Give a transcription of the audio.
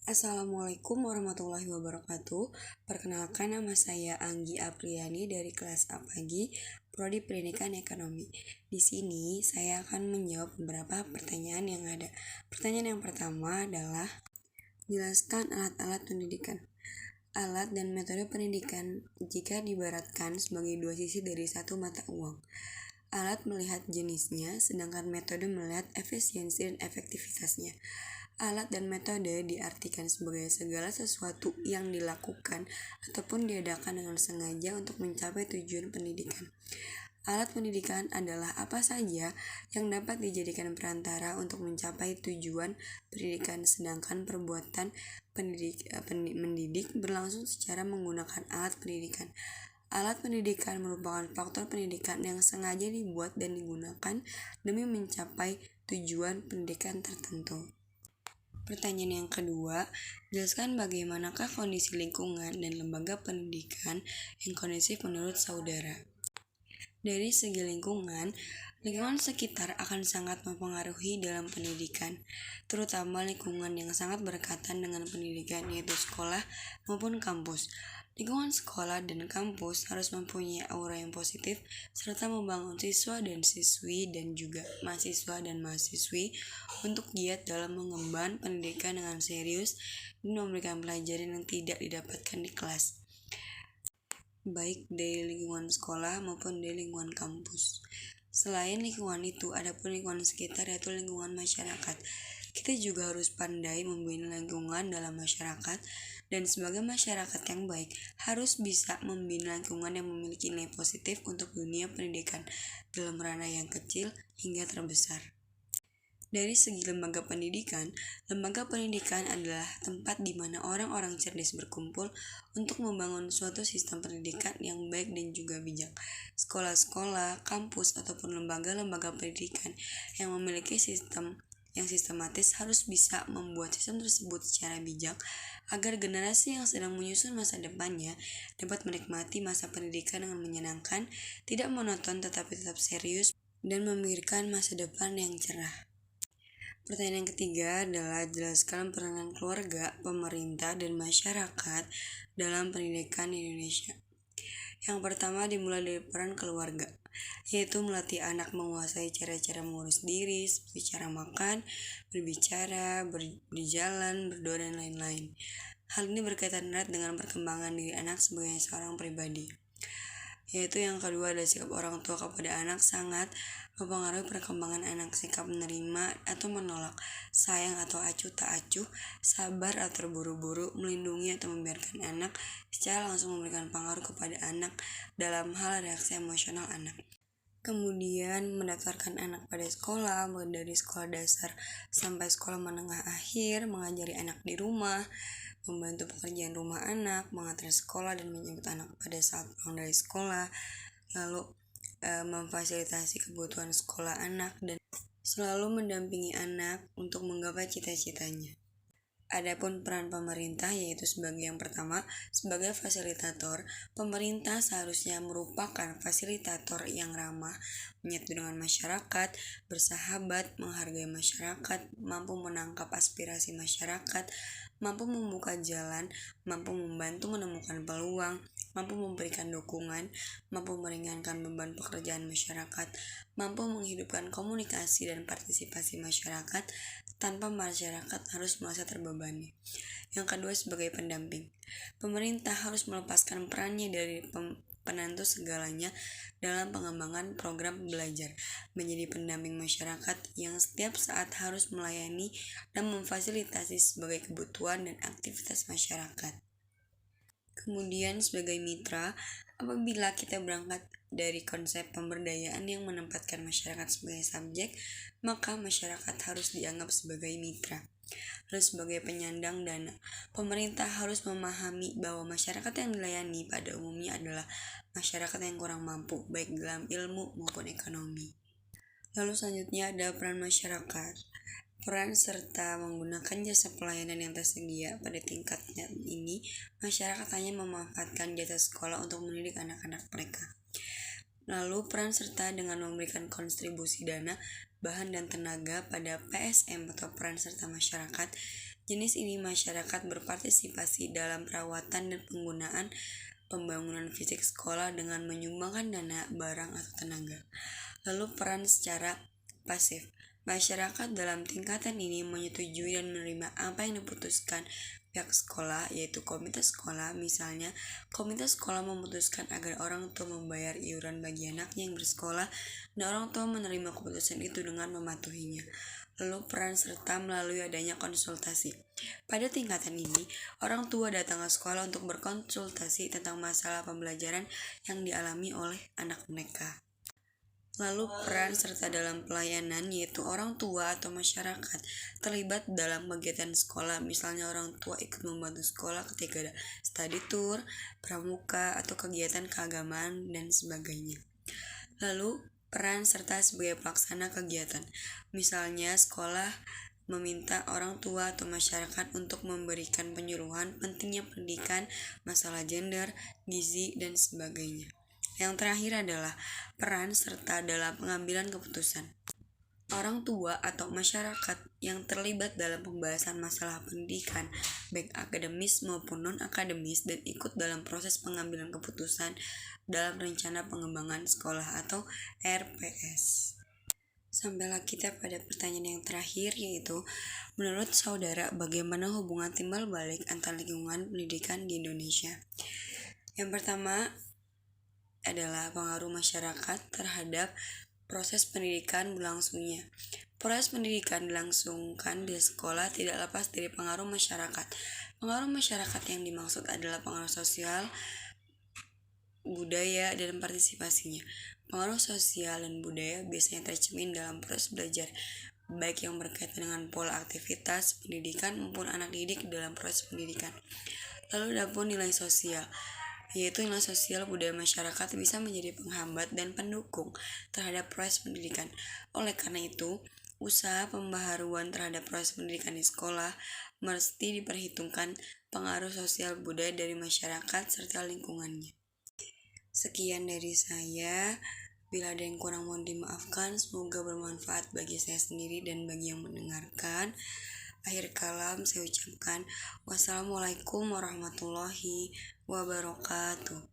Assalamualaikum warahmatullahi wabarakatuh. Perkenalkan, nama saya Anggi Apriani dari kelas A Pagi, Prodi Pendidikan Ekonomi. Di sini saya akan menjawab beberapa pertanyaan yang ada. Pertanyaan yang pertama adalah, jelaskan alat-alat pendidikan. Alat dan metode pendidikan jika diibaratkan sebagai dua sisi dari satu mata uang. Alat melihat jenisnya, sedangkan metode melihat efisiensi dan efektivitasnya. Alat dan metode diartikan sebagai segala sesuatu yang dilakukan ataupun diadakan dengan sengaja untuk mencapai tujuan pendidikan. Alat pendidikan adalah apa saja yang dapat dijadikan perantara untuk mencapai tujuan pendidikan, sedangkan perbuatan mendidik berlangsung secara menggunakan alat pendidikan. Alat pendidikan merupakan faktor pendidikan yang sengaja dibuat dan digunakan demi mencapai tujuan pendidikan tertentu. Pertanyaan yang kedua, jelaskan bagaimanakah kondisi lingkungan dan lembaga pendidikan yang kondusif menurut saudara. Dari segi lingkungan sekitar akan sangat mempengaruhi dalam pendidikan, terutama lingkungan yang sangat berkaitan dengan pendidikan, yaitu sekolah maupun kampus. Lingkungan sekolah dan kampus harus mempunyai aura yang positif serta membangun siswa dan siswi dan juga mahasiswa dan mahasiswi untuk giat dalam mengemban pendidikan dengan serius dan memberikan pelajaran yang tidak didapatkan di kelas, baik dari lingkungan sekolah maupun dari lingkungan kampus. Selain lingkungan itu, ada pun lingkungan sekitar, yaitu lingkungan masyarakat. Kita juga harus pandai membina lingkungan dalam masyarakat, dan sebagai masyarakat yang baik, harus bisa membina lingkungan yang memiliki nilai positif untuk dunia pendidikan dalam ranah yang kecil hingga terbesar. Dari segi lembaga pendidikan adalah tempat di mana orang-orang cerdas berkumpul untuk membangun suatu sistem pendidikan yang baik dan juga bijak. Sekolah-sekolah, kampus, ataupun lembaga-lembaga pendidikan yang memiliki sistem yang sistematis harus bisa membuat sistem tersebut secara bijak agar generasi yang sedang menyusun masa depannya dapat menikmati masa pendidikan dengan menyenangkan, tidak monoton tetapi tetap serius, dan memikirkan masa depan yang cerah. Pertanyaan yang ketiga adalah, jelaskan peranan keluarga, pemerintah, dan masyarakat dalam pendidikan di Indonesia. Yang pertama dimulai dari peran keluarga, yaitu melatih anak menguasai cara-cara mengurus diri, seperti cara makan, berbicara, berjalan, berdoa, dan lain-lain. Hal ini berkaitan erat dengan perkembangan diri anak sebagai seorang pribadi. Yaitu yang kedua adalah sikap orang tua kepada anak sangat mempengaruhi perkembangan anak. Sikap menerima atau menolak, sayang atau acuh tak acuh, sabar atau terburu-buru, melindungi atau membiarkan anak secara langsung memberikan pengaruh kepada anak dalam hal reaksi emosional anak. Kemudian mendaftarkan anak pada sekolah, mulai dari sekolah dasar sampai sekolah menengah akhir, mengajari anak di rumah, membantu pekerjaan rumah anak, mengantar sekolah dan menjemput anak pada saat pulang dari sekolah, lalu memfasilitasi kebutuhan sekolah anak, dan selalu mendampingi anak untuk menggapai cita-citanya. Adapun peran pemerintah, yaitu sebagai yang pertama, sebagai fasilitator. Pemerintah seharusnya merupakan fasilitator yang ramah, menyatu dengan masyarakat, bersahabat, menghargai masyarakat, mampu menangkap aspirasi masyarakat, mampu membuka jalan, mampu membantu menemukan peluang, mampu memberikan dukungan, mampu meringankan beban pekerjaan masyarakat, mampu menghidupkan komunikasi dan partisipasi masyarakat tanpa masyarakat harus merasa terbebani. Yang kedua, sebagai pendamping. Pemerintah harus melepaskan perannya dari penentu segalanya dalam pengembangan program belajar, menjadi pendamping masyarakat yang setiap saat harus melayani dan memfasilitasi sebagai kebutuhan dan aktivitas masyarakat. Kemudian sebagai mitra, apabila kita berangkat dari konsep pemberdayaan yang menempatkan masyarakat sebagai subjek, maka masyarakat harus dianggap sebagai mitra. Lalu sebagai penyandang dana, pemerintah harus memahami bahwa masyarakat yang dilayani pada umumnya adalah masyarakat yang kurang mampu, baik dalam ilmu maupun ekonomi. Lalu selanjutnya ada peran masyarakat. Peran serta menggunakan jasa pelayanan yang tersedia. Pada tingkatnya ini, masyarakat hanya memanfaatkan jasa sekolah untuk mendidik anak-anak mereka. Lalu peran serta dengan memberikan kontribusi dana, bahan dan tenaga pada PSM atau peran serta masyarakat, Jenis ini masyarakat berpartisipasi dalam perawatan dan penggunaan pembangunan fisik sekolah dengan menyumbangkan dana, barang, atau tenaga. Lalu peran secara pasif. Masyarakat dalam tingkatan ini menyetujui dan menerima apa yang diputuskan pihak sekolah, yaitu komite sekolah. Misalnya, komite sekolah memutuskan agar orang tua membayar iuran bagi anaknya yang bersekolah, dan orang tua menerima keputusan itu dengan mematuhinya. Lalu peran serta melalui adanya konsultasi. Pada tingkatan ini, orang tua datang ke sekolah untuk berkonsultasi tentang masalah pembelajaran yang dialami oleh anak mereka. Lalu peran serta dalam pelayanan, yaitu orang tua atau masyarakat terlibat dalam kegiatan sekolah. Misalnya orang tua ikut membantu sekolah ketika ada study tour, pramuka, atau kegiatan keagamaan dan sebagainya. Lalu peran serta sebagai pelaksana kegiatan. Misalnya sekolah meminta orang tua atau masyarakat untuk memberikan penyuluhan pentingnya pendidikan, masalah gender, gizi, dan sebagainya. Yang terakhir adalah peran serta dalam pengambilan keputusan. Orang tua atau masyarakat yang terlibat dalam pembahasan masalah pendidikan, baik akademis maupun non-akademis, dan ikut dalam proses pengambilan keputusan dalam rencana pengembangan sekolah atau RPS. Sampailah kita pada pertanyaan yang terakhir, yaitu menurut saudara bagaimana hubungan timbal balik antar lingkungan pendidikan di Indonesia? Yang pertama adalah pengaruh masyarakat terhadap proses pendidikan berlangsungnya. Proses pendidikan dilangsungkan di sekolah tidak lepas dari pengaruh masyarakat. Pengaruh masyarakat yang dimaksud adalah pengaruh sosial, budaya, dan partisipasinya. Pengaruh sosial dan budaya biasanya tercermin dalam proses belajar, baik yang berkaitan dengan pola aktivitas pendidikan maupun anak didik dalam proses pendidikan. Lalu ada pun nilai sosial, yaitu nilai sosial budaya masyarakat bisa menjadi penghambat dan pendukung terhadap proses pendidikan. Oleh karena itu, usaha pembaharuan terhadap proses pendidikan di sekolah mesti diperhitungkan pengaruh sosial budaya dari masyarakat serta lingkungannya. Sekian dari saya. Bila ada yang kurang mohon dimaafkan. Semoga bermanfaat bagi saya sendiri dan bagi yang mendengarkan. Akhir kalam saya ucapkan wassalamualaikum warahmatullahi wabarakatuh.